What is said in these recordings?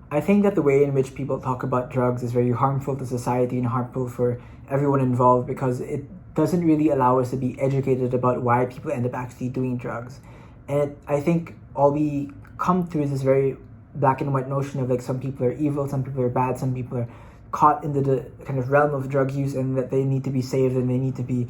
I think that the way in which people talk about drugs is very harmful to society and harmful for everyone involved, because it doesn't really allow us to be educated about why people end up actually doing drugs. And I think all we come to is this very black and white notion of like some people are evil, some people are bad, some people are caught into the kind of realm of drug use, and that they need to be saved and they need to be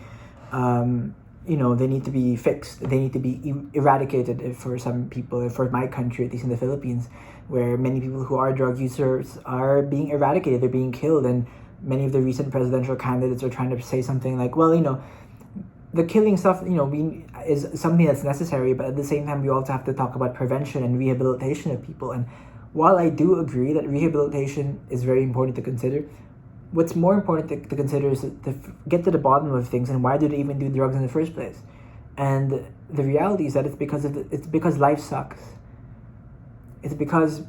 they need to be fixed, they need to be eradicated for some people, for my country, at least in the Philippines, where many people who are drug users are being eradicated, they're being killed, and many of the recent presidential candidates are trying to say something like, well, the killing stuff, is something that's necessary, but at the same time, we also have to talk about prevention and rehabilitation of people. And while I do agree that rehabilitation is very important to consider, what's more important to consider is to get to the bottom of things and why do they even do drugs in the first place. And the reality is that it's because life sucks. It's because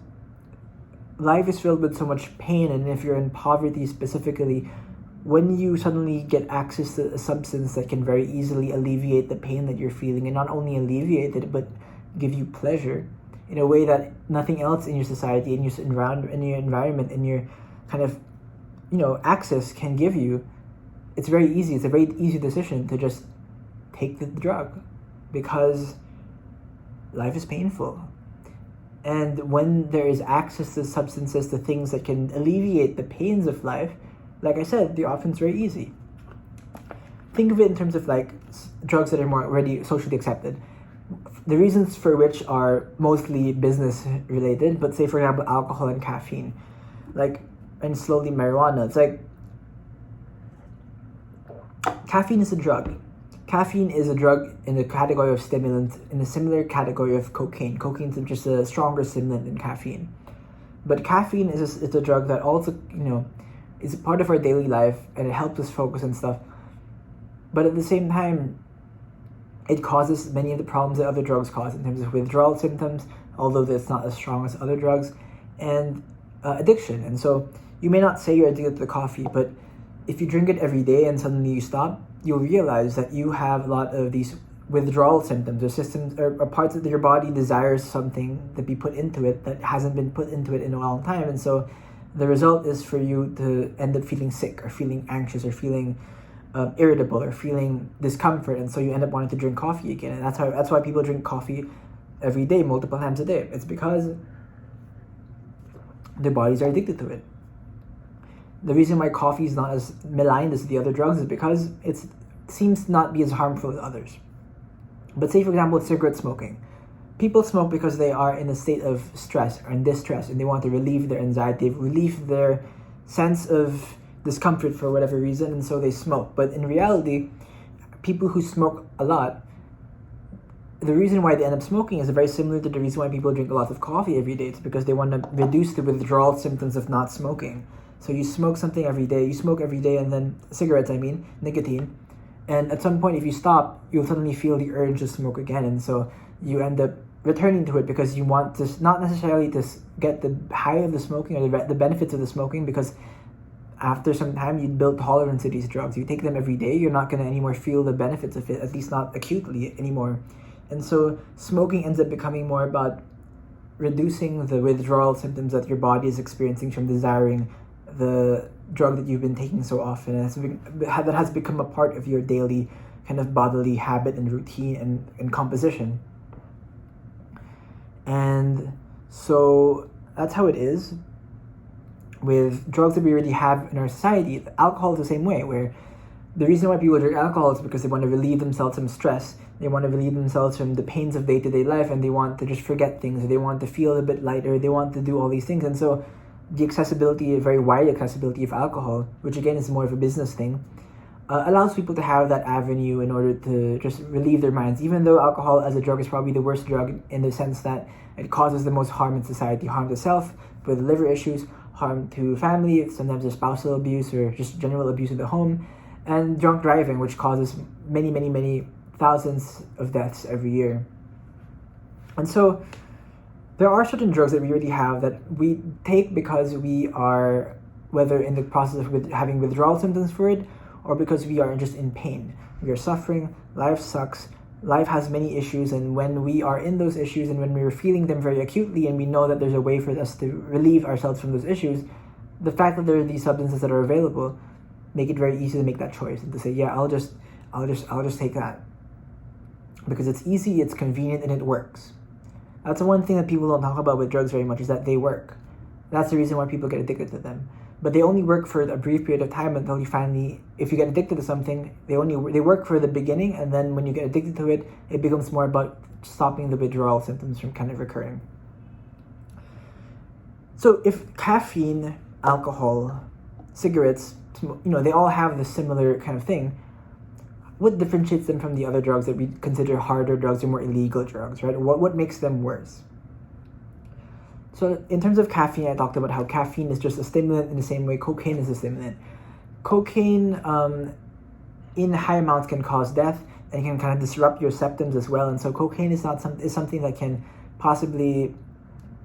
life is filled with so much pain, and if you're in poverty specifically, when you suddenly get access to a substance that can very easily alleviate the pain that you're feeling, and not only alleviate it, but give you pleasure in a way that nothing else in your society, in your environment, in your kind of, access can give you, it's very easy. It's a very easy decision to just take the drug, because life is painful. And when there is access to substances, to things that can alleviate the pains of life, like I said, the option's very easy. Think of it in terms of like drugs that are more already socially accepted. The reasons for which are mostly business related, but say for example alcohol and caffeine, and slowly marijuana. It's like caffeine is a drug. Caffeine is a drug in the category of stimulant, in a similar category of cocaine. Cocaine is just a stronger stimulant than caffeine. But caffeine is a drug that also, is a part of our daily life, and it helps us focus and stuff. But at the same time, it causes many of the problems that other drugs cause in terms of withdrawal symptoms, although it's not as strong as other drugs, and addiction. And so you may not say you're addicted to the coffee, but if you drink it every day and suddenly you stop, you'll realize that you have a lot of these withdrawal symptoms, or systems, or parts of your body desires something to be put into it that hasn't been put into it in a long time. And so the result is for you to end up feeling sick, or feeling anxious, or feeling irritable, or feeling discomfort, and so you end up wanting to drink coffee again. And that's why people drink coffee every day, multiple times a day. It's because their bodies are addicted to it. The reason why coffee is not as maligned as the other drugs is because it seems to not be as harmful as others. But say, for example, cigarette smoking. People smoke because they are in a state of stress or in distress, and they want to relieve their anxiety, relieve their sense of discomfort for whatever reason, and so they smoke. But in reality, people who smoke a lot, the reason why they end up smoking is very similar to the reason why people drink a lot of coffee every day. It's because they want to reduce the withdrawal symptoms of not smoking. So you smoke something every day, and then cigarettes, nicotine. And at some point, if you stop, you'll suddenly feel the urge to smoke again. And so you end up returning to it because you want to, not necessarily to get the high of the smoking or the benefits of the smoking, because after some time you build tolerance to these drugs. You take them every day, you're not going to anymore feel the benefits of it, at least not acutely anymore. And so smoking ends up becoming more about reducing the withdrawal symptoms that your body is experiencing from desiring the drug that you've been taking so often, and that has become a part of your daily kind of bodily habit and routine and composition. And so that's how it is with drugs that we already have in our society. Alcohol is the same way, where the reason why people drink alcohol is because they want to relieve themselves from stress. They want to relieve themselves from the pains of day-to-day life, and they want to just forget things, or they want to feel a bit lighter, they want to do all these things. And so the accessibility, a very wide accessibility of alcohol, which again is more of a business thing, allows people to have that avenue in order to just relieve their minds, even though alcohol as a drug is probably the worst drug in the sense that it causes the most harm in society, harm to self with liver issues, harm to family, sometimes there's spousal abuse or just general abuse in the home, and drunk driving, which causes many, many, many thousands of deaths every year. And so there are certain drugs that we already have that we take because we are, whether in the process of having withdrawal symptoms for it, or because we are just in pain. We are suffering, life sucks, life has many issues, and when we are in those issues and when we're feeling them very acutely and we know that there's a way for us to relieve ourselves from those issues, the fact that there are these substances that are available make it very easy to make that choice and to say, yeah, I'll just take that. Because it's easy, it's convenient, and it works. That's the one thing that people don't talk about with drugs very much, is that they work. That's the reason why people get addicted to them. But they only work for a brief period of time until you finally, if you get addicted to something, they work for the beginning, and then when you get addicted to it, it becomes more about stopping the withdrawal symptoms from kind of recurring. So if caffeine, alcohol, cigarettes, they all have this similar kind of thing, what differentiates them from the other drugs that we consider harder drugs or more illegal drugs, right? What makes them worse? So in terms of caffeine, I talked about how caffeine is just a stimulant in the same way cocaine is a stimulant. Cocaine in high amounts can cause death and can kind of disrupt your septums as well. And so cocaine is something that can possibly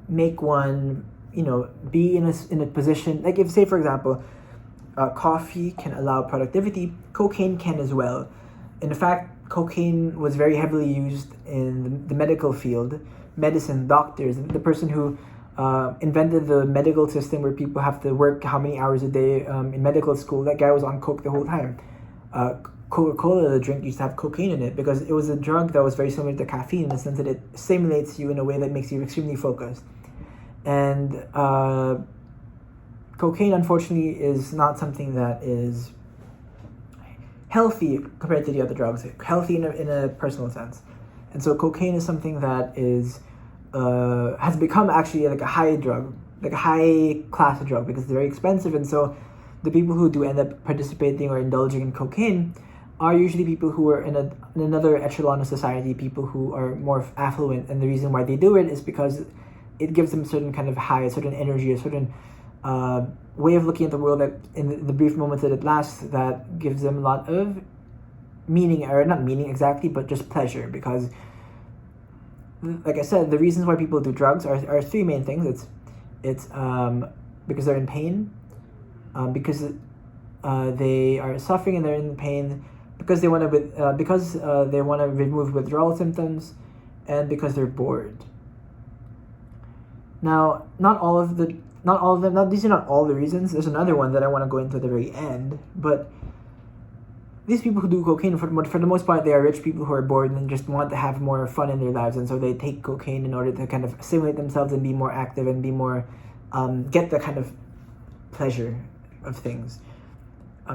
make one, be in a position, like if, say for example, coffee can allow productivity, cocaine can as well. In fact, cocaine was very heavily used in the medical field, medicine, doctors. The person who invented the medical system where people have to work how many hours a day in medical school, that guy was on coke the whole time. Coca-Cola, the drink, used to have cocaine in it because it was a drug that was very similar to caffeine in the sense that it stimulates you in a way that makes you extremely focused. And cocaine, unfortunately, is not something that is healthy compared to the other drugs, healthy in a personal sense. And so cocaine is something that is has become actually like a high drug, like a high class of drug, because it's very expensive. And so the people who do end up participating or indulging in cocaine are usually people who are in another echelon of society, people who are more affluent. And the reason why they do it is because it gives them a certain kind of high, a certain energy, a certain way of looking at the world that in the brief moments that it lasts, that gives them a lot of meaning, or not meaning exactly, but just pleasure. Because like I said, the reasons why people do drugs are three main things. It's because they're in pain, because they are suffering and they're in pain, because they want to remove withdrawal symptoms, and because they're bored. Now, these are not all the reasons. There's another one that I want to go into at the very end, but these people who do cocaine, for the most part, they are rich people who are bored and just want to have more fun in their lives, and so they take cocaine in order to kind of stimulate themselves and be more active and be more, get the kind of pleasure of things.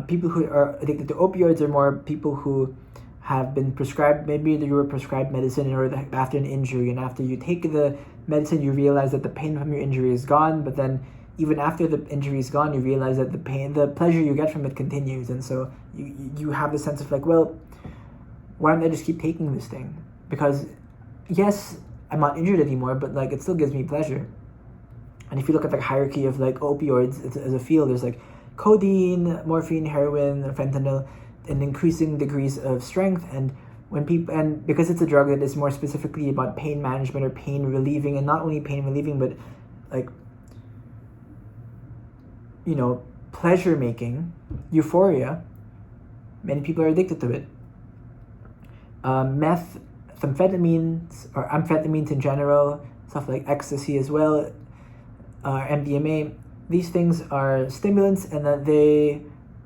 People who are addicted to opioids are more people who have been prescribed, maybe you were prescribed medicine in order to, after an injury, and after you take the medicine, you realize that the pain from your injury is gone, but then even after the injury is gone, you realize that the pleasure you get from it continues, and so you have the sense of like, well, why don't I just keep taking this thing? Because yes, I'm not injured anymore, but like it still gives me pleasure. And if you look at the hierarchy of like opioids as a field, there's like codeine, morphine, heroin, fentanyl, in increasing degrees of strength. And because it's a drug that is more specifically about pain management or pain relieving, and not only pain relieving, but like, pleasure making, euphoria, many people are addicted to it. Methamphetamines, or amphetamines in general, stuff like ecstasy as well, MDMA, these things are stimulants, and that they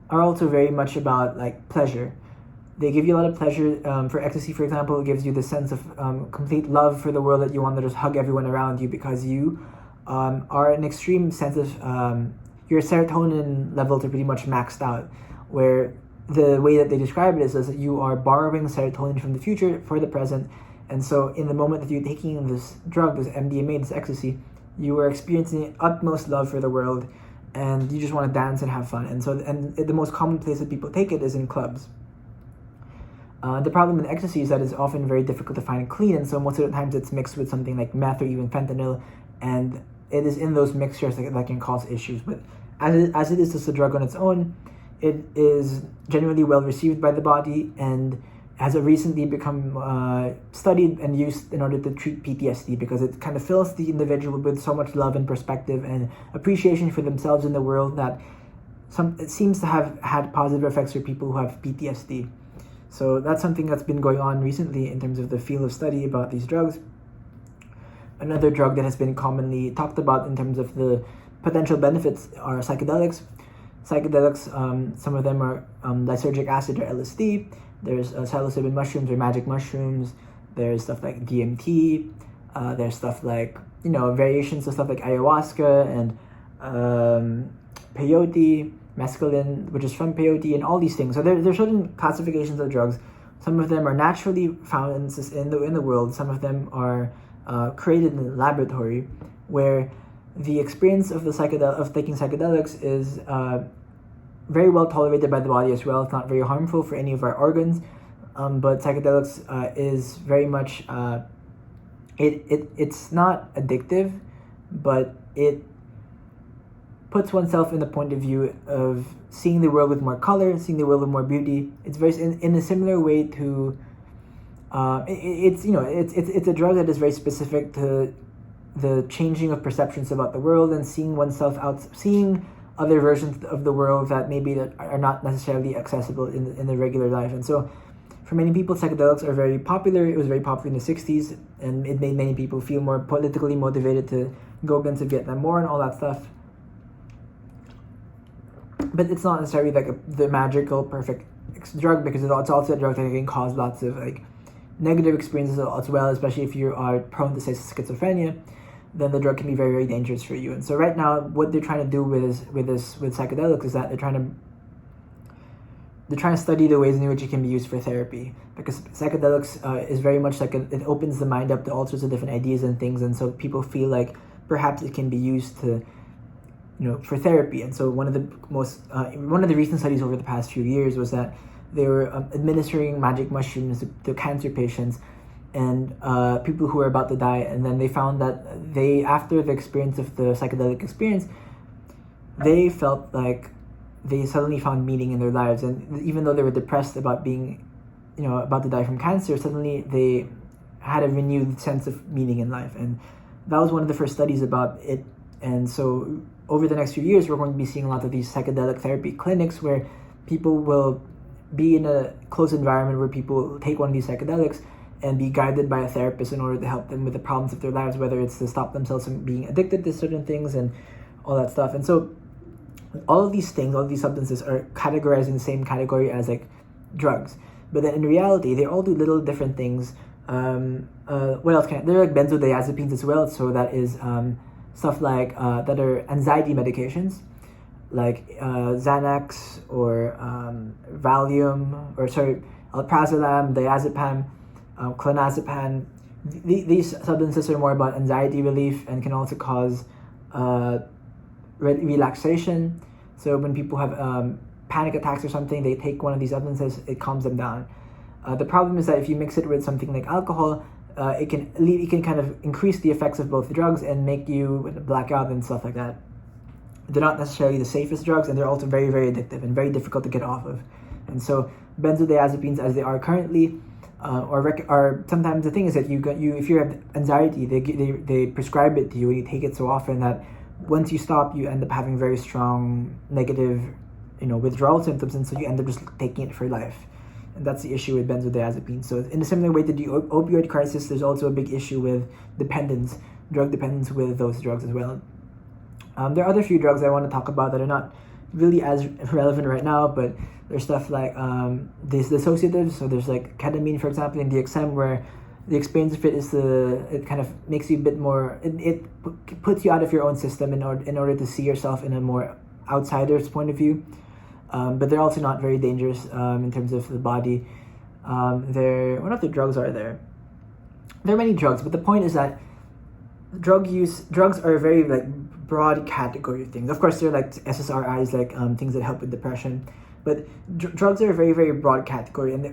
are also very much about like pleasure. They give you a lot of pleasure. For ecstasy, for example, it gives you the sense of complete love for the world, that you want to just hug everyone around you because you are an extreme sense of your serotonin levels are pretty much maxed out, where the way that they describe it is that you are borrowing serotonin from the future for the present. And so in the moment that you're taking this drug, this MDMA, this ecstasy, you are experiencing utmost love for the world, and you just want to dance and have fun. And the most common place that people take it is in clubs. The problem with ecstasy is that it's often very difficult to find clean, and so most of the times it's mixed with something like meth or even fentanyl, and it is in those mixtures that can cause issues. But as it is just a drug on its own, it is generally well received by the body and has recently become studied and used in order to treat PTSD, because it kind of fills the individual with so much love and perspective and appreciation for themselves in the world that it seems to have had positive effects for people who have PTSD. So that's something that's been going on recently in terms of the field of study about these drugs. Another drug that has been commonly talked about in terms of the potential benefits are psychedelics. Psychedelics, some of them are lysergic acid or LSD. There's psilocybin mushrooms or magic mushrooms. There's stuff like DMT. There's stuff like, variations of stuff like ayahuasca and peyote, mescaline, which is from peyote, and all these things. So there's certain classifications of drugs. Some of them are naturally found in the world. Some of them are created in a laboratory, where the experience of taking psychedelics is very well tolerated by the body as well. It's not very harmful for any of our organs, but psychedelics is very much it's not addictive, but it puts oneself in the point of view of seeing the world with more color, seeing the world with more beauty. It's very in a similar way to it's a drug that is very specific to the changing of perceptions about the world and seeing oneself seeing other versions of the world that maybe that are not necessarily accessible in the regular life. And so for many people, psychedelics are very popular. It was very popular in the 60s, and it made many people feel more politically motivated to go against the Vietnam War and all that stuff. But it's not necessarily like the magical perfect drug, because it's also a drug that can cause lots of like negative experiences as well, especially if you are prone to say schizophrenia. Then the drug can be very, very dangerous for you. And so right now, what they're trying to do with psychedelics is that they're trying to study the ways in which it can be used for therapy, because psychedelics is very much like it opens the mind up to all sorts of different ideas and things, and so people feel like perhaps it can be used to for therapy. And so one of the recent studies over the past few years was that they were administering magic mushrooms to cancer patients and people who were about to die, and then they found that after the experience of the psychedelic experience, they felt like they suddenly found meaning in their lives, and even though they were depressed about being about to die from cancer, suddenly they had a renewed sense of meaning in life. And that was one of the first studies about it. And so over the next few years, we're going to be seeing a lot of these psychedelic therapy clinics where people will be in a close environment where people take one of these psychedelics and be guided by a therapist in order to help them with the problems of their lives, whether it's to stop themselves from being addicted to certain things and all that stuff. And so all of these things, all of these substances are categorized in the same category as like drugs. But then in reality, they all do little different things. What else they're like benzodiazepines as well. So that is stuff like that are anxiety medications, like Xanax or Valium, alprazolam, diazepam, clonazepam. These substances are more about anxiety relief and can also cause relaxation. So when people have panic attacks or something, they take one of these substances, it calms them down. The problem is that if you mix it with something like alcohol, it can kind of increase the effects of both drugs and make you black out and stuff like that. They're not necessarily the safest drugs, and they're also very, very addictive and very difficult to get off of. And so benzodiazepines, as they are currently, or sometimes the thing is that if you have anxiety, they prescribe it to you and you take it so often that once you stop, you end up having very strong negative withdrawal symptoms, and so you end up just taking it for life. And that's the issue with benzodiazepines. So in a similar way to the opioid crisis, there's also a big issue with drug dependence with those drugs as well. There are other few drugs I want to talk about that are not really as relevant right now, but there's stuff like these dissociatives. So there's like ketamine, for example, in DXM, where the experience of it is it kind of makes you a bit more, it puts you out of your own system in order to see yourself in a more outsider's point of view. But they're also not very dangerous in terms of the body. What other drugs are there? There are many drugs, but the point is that drugs are a very like broad category of things. Of course, there are like SSRIs, like things that help with depression, but drugs are a very, very broad category, and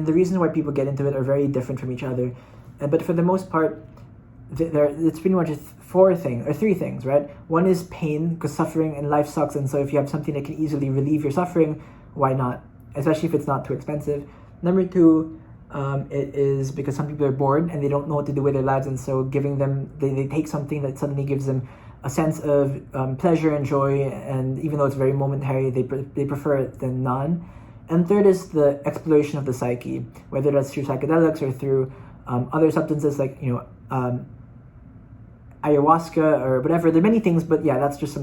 the reasons why people get into it are very different from each other. But for the most part, it's pretty much three things, right? One is pain, because suffering in life sucks, and so if you have something that can easily relieve your suffering, why not? Especially if it's not too expensive. Number two, it is because some people are bored and they don't know what to do with their lives, and so they take something that suddenly gives them a sense of pleasure and joy, and even though it's very momentary, they prefer it than none. And third is the exploration of the psyche, whether that's through psychedelics or through other substances like ayahuasca or whatever. There are many things, but yeah, that's just some